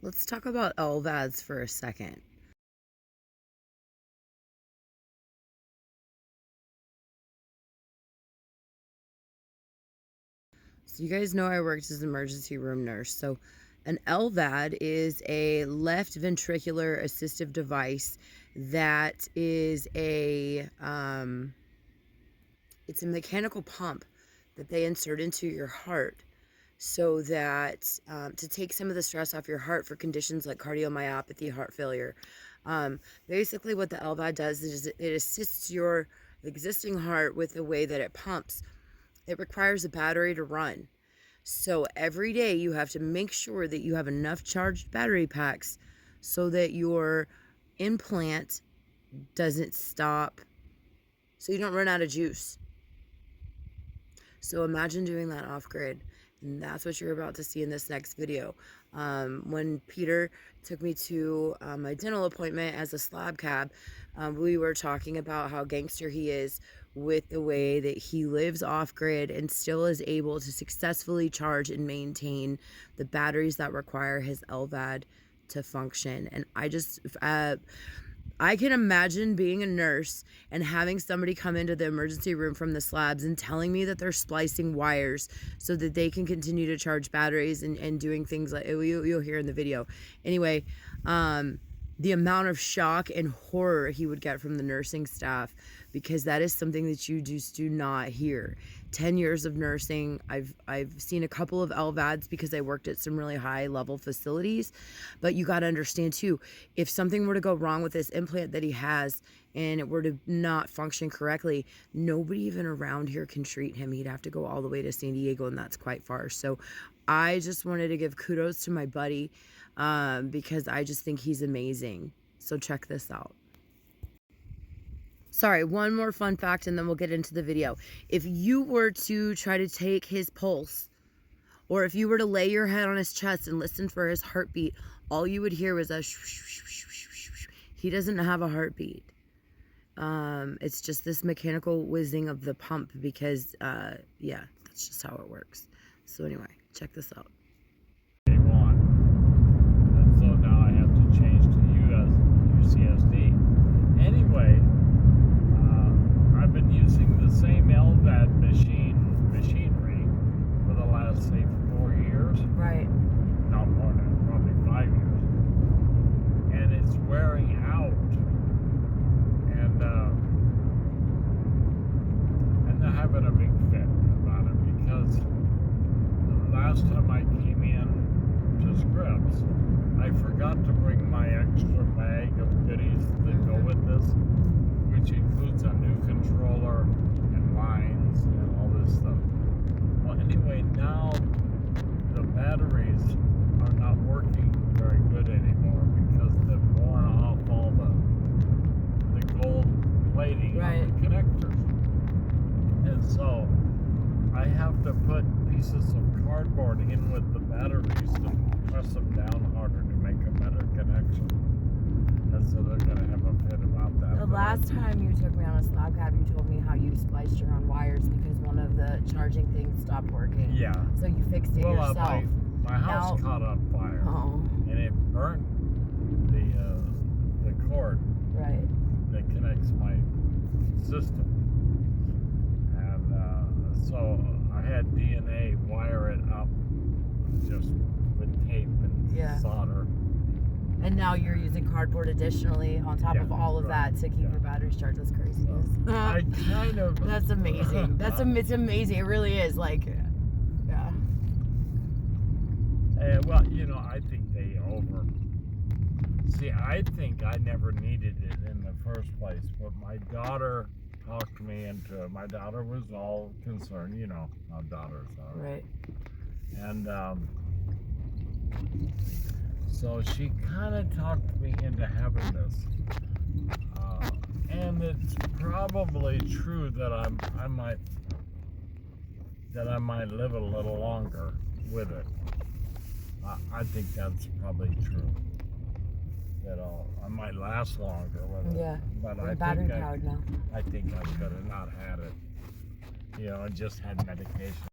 Let's talk about LVADs for a second. So you guys know I worked as an emergency room nurse. So an LVAD is a left ventricular assistive device that is it's a mechanical pump that they insert into your heart so that to take some of the stress off your heart for conditions like cardiomyopathy, heart failure. Basically what the LVAD does is it assists your existing heart with the way that it pumps. It requires a battery to run. So every day you have to make sure that you have enough charged battery packs so that your implant doesn't stop, so you don't run out of juice. So imagine doing that off grid. And that's what you're about to see in this next video. When Peter took me to my dental appointment as a slab cab, we were talking about how gangster he is with the way that he lives off grid and still is able to successfully charge and maintain the batteries that require his LVAD to function. And I can imagine being a nurse and having somebody come into the emergency room from the slabs and telling me that they're splicing wires so that they can continue to charge batteries and doing things like you'll hear in the video. Anyway, the amount of shock and horror he would get from the nursing staff, because that is something that you just do not hear. 10 years of nursing, I've seen a couple of LVADs because I worked at some really high level facilities, but you got to understand too, if something were to go wrong with this implant that he has and it were to not function correctly, nobody even around here can treat him. He'd have to go all the way to San Diego, and that's quite far. So I just wanted to give kudos to my buddy because I just think he's amazing. So check this out. Sorry, one more fun fact and then we'll get into the video. If you were to try to take his pulse, or if you were to lay your head on his chest and listen for his heartbeat, all you would hear was a he doesn't have a heartbeat. It's just this mechanical whizzing of the pump because, yeah, that's just how it works. So anyway, check this out. And so now I have to change to UCSD. Anyway, I've been using the same LVAD machinery for the last, say, 4 years. Right. Not more than probably 5 years. And it's wearing out. And they're having a big fit about it because the last time I came in to Scripps, I forgot to bring my extra bag of goodies that go with this, which includes a new controller and lines and all this stuff. Well, anyway, now the batteries are not working very good anymore because they've worn off all the gold plating on the connectors. And so I have to put pieces of cardboard in with the batteries to press them down harder to make a better connection. And so they're going to have a fit about that. The last time you took me on a slab cab, you told me how you spliced your own wires because one of the charging things stopped working. Yeah. So you fixed it yourself. My house caught on fire. Oh. And it burnt the cord that connects my system. And so I had DNA wire it up just with tape and solder. And now you're using cardboard additionally on top of all of that to keep your batteries charged. That's crazy. So I kind of... That's amazing. It's amazing. It really is. Like, yeah. Well, you know, I think they See, I think I never needed it in the first place, but my daughter talked me into it. My daughter was all concerned, you know how daughters are. Right. And so she kind of talked me into having this. And it's probably true that I might live a little longer with it. I think that's probably true. That I might last longer with it. Yeah. But I think now. I think I could have not had it. You know, and just had medication.